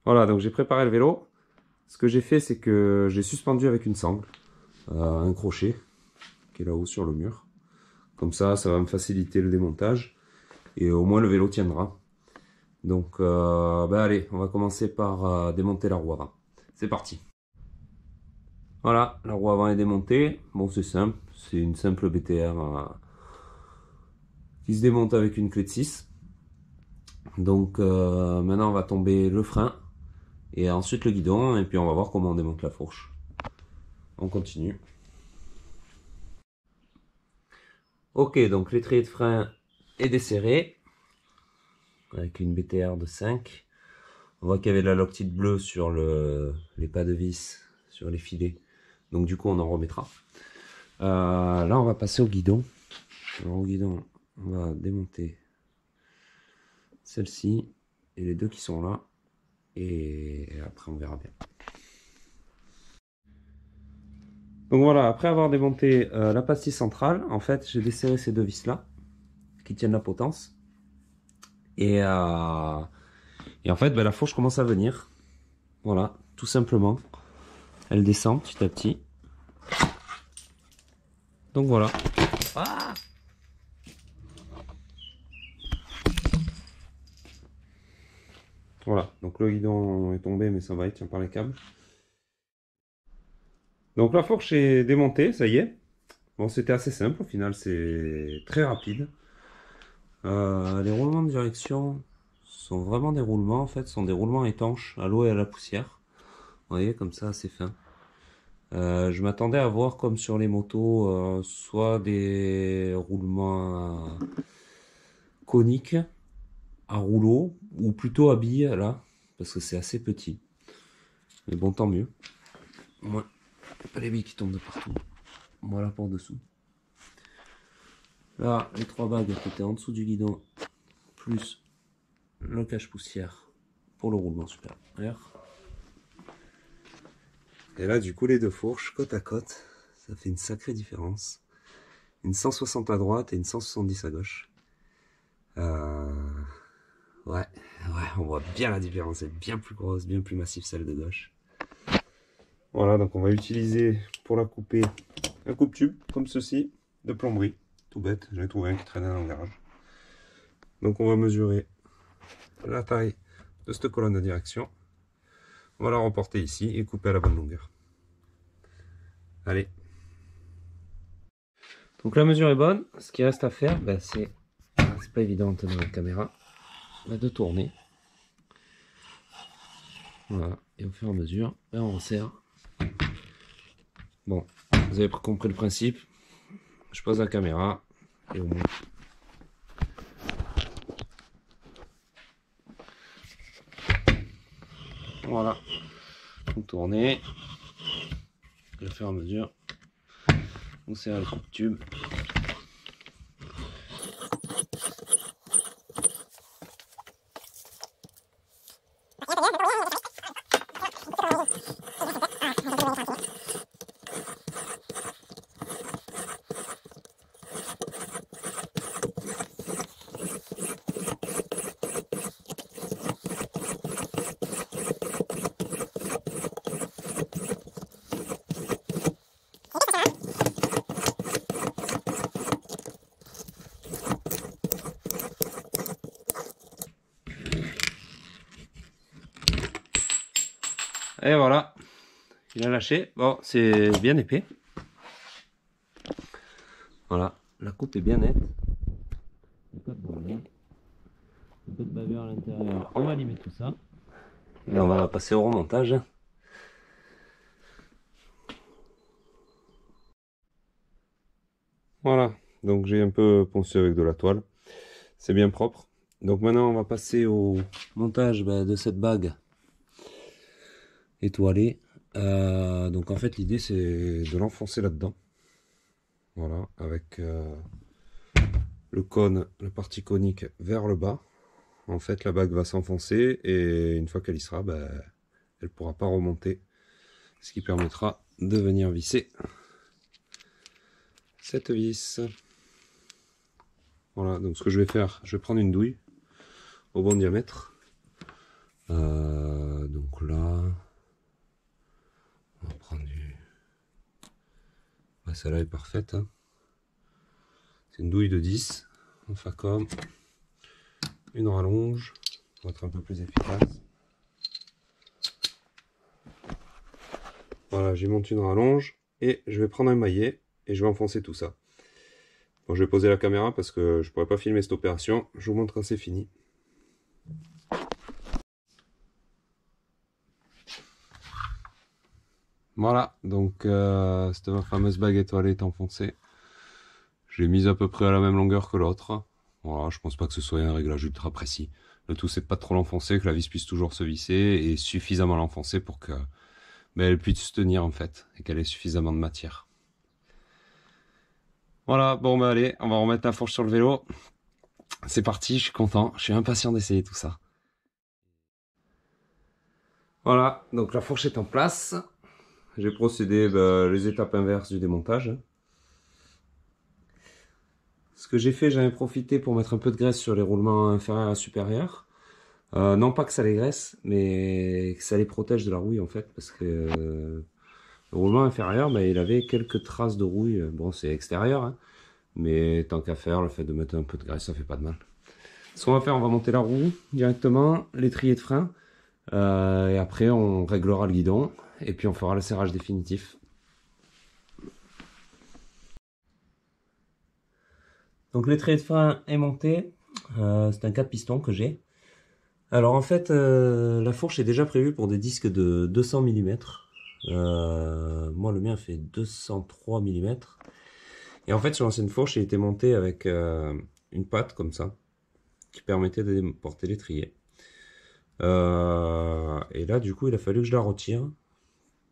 Voilà, donc j'ai préparé le vélo. Ce que j'ai fait, c'est que j'ai suspendu avec une sangle, un crochet qui est là-haut sur le mur. Comme ça va me faciliter le démontage et au moins le vélo tiendra. Donc, allez, on va commencer par démonter la roue avant. C'est parti. Voilà, la roue avant est démontée. Bon, c'est simple, c'est une simple BTR qui se démonte avec une clé de 6. Donc, maintenant, on va tomber le frein et ensuite le guidon et puis on va voir comment on démonte la fourche. On continue. Ok, donc l'étrier de frein est desserré avec une BTR de 5. On voit qu'il y avait la loctite bleue sur les pas de vis, sur les filets. Donc du coup, on en remettra. Là, on va passer au guidon. Alors, au guidon, on va démonter celle-ci et les deux qui sont là. Et après, on verra bien. Donc voilà, après avoir démonté la pastille centrale, en fait, j'ai desserré ces deux vis-là qui tiennent la potence. Et en fait, la fourche commence à venir. Voilà, tout simplement. Elle descend petit à petit. Donc voilà. Ah, voilà, donc le guidon est tombé, mais ça va, il tient par les câbles. Donc la fourche est démontée, ça y est. Bon, c'était assez simple, au final, c'est très rapide. Les roulements de direction sont vraiment des roulements, en fait, sont des roulements étanches à l'eau et à la poussière. Vous voyez, comme ça, assez fin. Je m'attendais à voir, comme sur les motos, soit des roulements coniques, à rouleau, ou plutôt à billes, là, parce que c'est assez petit. Mais bon, tant mieux. Ouais. Pas les billes qui tombent de partout. Voilà pour dessous. Là, les trois bagues qui étaient en dessous du guidon, plus le cache-poussière pour le roulement supérieur. Et là, du coup, les deux fourches, côte à côte, ça fait une sacrée différence. Une 160 à droite et une 170 à gauche. Ouais, on voit bien la différence. Elle est bien plus grosse, bien plus massive celle de gauche. Voilà, donc on va utiliser pour la couper un coupe-tube comme ceci de plomberie. Tout bête, j'en ai trouvé un qui traînait dans le garage. Donc on va mesurer la taille de cette colonne de direction. On va la reporter ici et couper à la bonne longueur. Allez. Donc la mesure est bonne. Ce qui reste à faire, c'est pas évident en tenant la caméra, de tourner. Voilà. Et au fur et à mesure, on resserre. Bon, vous avez compris le principe. Je pose la caméra et au moins. Voilà. Vous tournez. Au fur et à mesure, on serre le tube. Et voilà, il a lâché. Bon, c'est bien épais. Voilà, la coupe est bien nette. Il n'y a pas de problème. Un peu de bavure à l'intérieur. On va limer tout ça. Et on va passer au remontage. Voilà, donc j'ai un peu poncé avec de la toile. C'est bien propre. Donc maintenant on va passer au montage de cette bague étoilée. Donc en fait l'idée c'est de l'enfoncer là-dedans. Voilà, avec le cône, la partie conique vers le bas. En fait la bague va s'enfoncer et une fois qu'elle y sera, elle ne pourra pas remonter. Ce qui permettra de venir visser cette vis. Voilà, donc ce que je vais faire, je vais prendre une douille au bon diamètre. Donc celle-là est parfaite. Hein. C'est une douille de 10 en Facom. Une rallonge pour être un peu plus efficace. Voilà, j'y monte une rallonge et je vais prendre un maillet et je vais enfoncer tout ça. Bon, je vais poser la caméra parce que je pourrais pas filmer cette opération. Je vous montre quand c'est fini. Voilà, donc cette fameuse bague étoilée est enfoncée. Je l'ai mise à peu près à la même longueur que l'autre. Voilà, je pense pas que ce soit un réglage ultra précis. Le tout c'est de pas trop l'enfoncer, que la vis puisse toujours se visser et suffisamment l'enfoncer pour que elle puisse se tenir en fait et qu'elle ait suffisamment de matière. Voilà, bon bah allez, on va remettre la fourche sur le vélo. C'est parti, je suis content, je suis impatient d'essayer tout ça. Voilà, donc la fourche est en place. J'ai procédé les étapes inverses du démontage. Ce que j'ai fait, j'en ai profité pour mettre un peu de graisse sur les roulements inférieurs et supérieurs. Non pas que ça les graisse, mais que ça les protège de la rouille en fait, parce que le roulement inférieur, il avait quelques traces de rouille. Bon, c'est extérieur, hein, mais tant qu'à faire, le fait de mettre un peu de graisse, ça fait pas de mal. Ce qu'on va faire, on va monter la roue directement, l'étrier de frein, et après on réglera le guidon, et puis on fera le serrage définitif. Donc l'étrier de frein est monté, c'est un 4 pistons que j'ai. Alors en fait, la fourche est déjà prévue pour des disques de 200 mm. Moi le mien fait 203 mm. Et en fait sur l'ancienne fourche, il était monté avec une patte comme ça, qui permettait de porter l'étrier. Et là du coup il a fallu que je la retire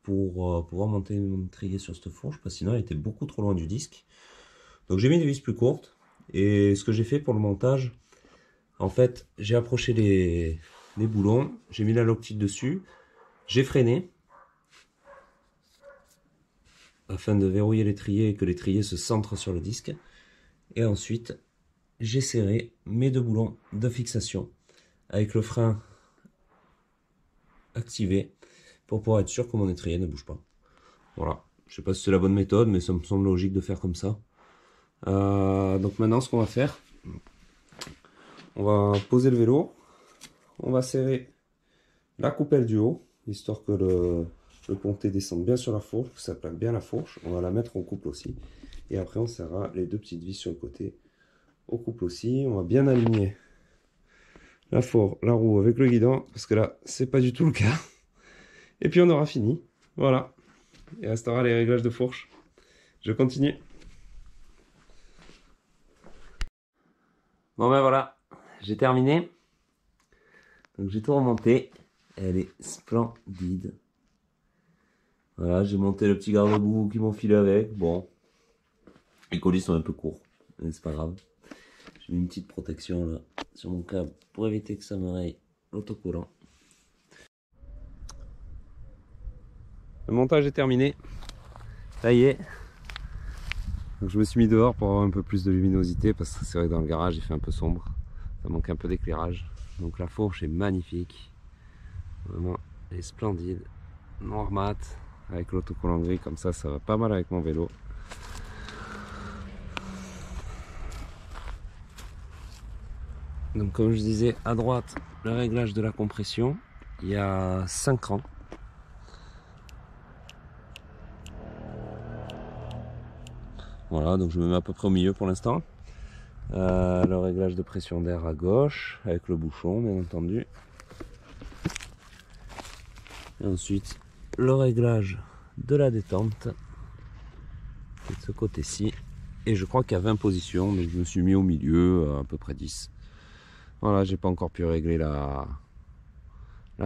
pour pouvoir monter mon étrier sur cette fourche, parce que sinon elle était beaucoup trop loin du disque. Donc j'ai mis des vis plus courtes, et ce que j'ai fait pour le montage, en fait j'ai approché les boulons, j'ai mis la loctite dessus, j'ai freiné afin de verrouiller l'étrier et que l'étrier se centre sur le disque, et ensuite j'ai serré mes deux boulons de fixation avec le frein activé pour pouvoir être sûr que mon étrier ne bouge pas. Voilà, je sais pas si c'est la bonne méthode, mais ça me semble logique de faire comme ça. Donc maintenant ce qu'on va faire, on va poser le vélo, on va serrer la coupelle du haut, histoire que le ponté descende bien sur la fourche, que ça plaque bien la fourche. On va la mettre en couple aussi, et après on serrera les deux petites vis sur le côté au couple aussi. On va bien aligner la roue avec le guidon, parce que là c'est pas du tout le cas. Et puis on aura fini, voilà. Il restera les réglages de fourche. Je continue. Bon ben voilà, j'ai terminé. Donc j'ai tout remonté. Elle est splendide. Voilà, j'ai monté le petit garde-boue qui m'enfile avec. Bon, les colis sont un peu courts, mais c'est pas grave. J'ai mis une petite protection là sur mon câble pour éviter que ça me raye l'autocollant. Le montage est terminé. Ça y est. Donc je me suis mis dehors pour avoir un peu plus de luminosité, parce que c'est vrai que dans le garage il fait un peu sombre. Ça manque un peu d'éclairage. Donc la fourche est magnifique. Vraiment, elle est splendide. Noir mat, avec l'autocollant gris comme ça va pas mal avec mon vélo. Donc comme je disais, à droite, le réglage de la compression. Il y a 5 crans. Voilà, donc je me mets à peu près au milieu pour l'instant. Le réglage de pression d'air à gauche, avec le bouchon bien entendu. Et ensuite, le réglage de la détente, de ce côté-ci. Et je crois qu'il y a 20 positions, mais je me suis mis au milieu, à peu près 10. Voilà, j'ai pas encore pu régler la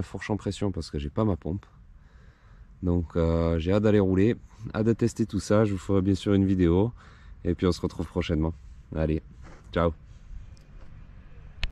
fourche en pression parce que j'ai pas ma pompe. Donc j'ai hâte d'aller rouler, hâte de tester tout ça. Je vous ferai bien sûr une vidéo. Et puis on se retrouve prochainement. Allez, ciao!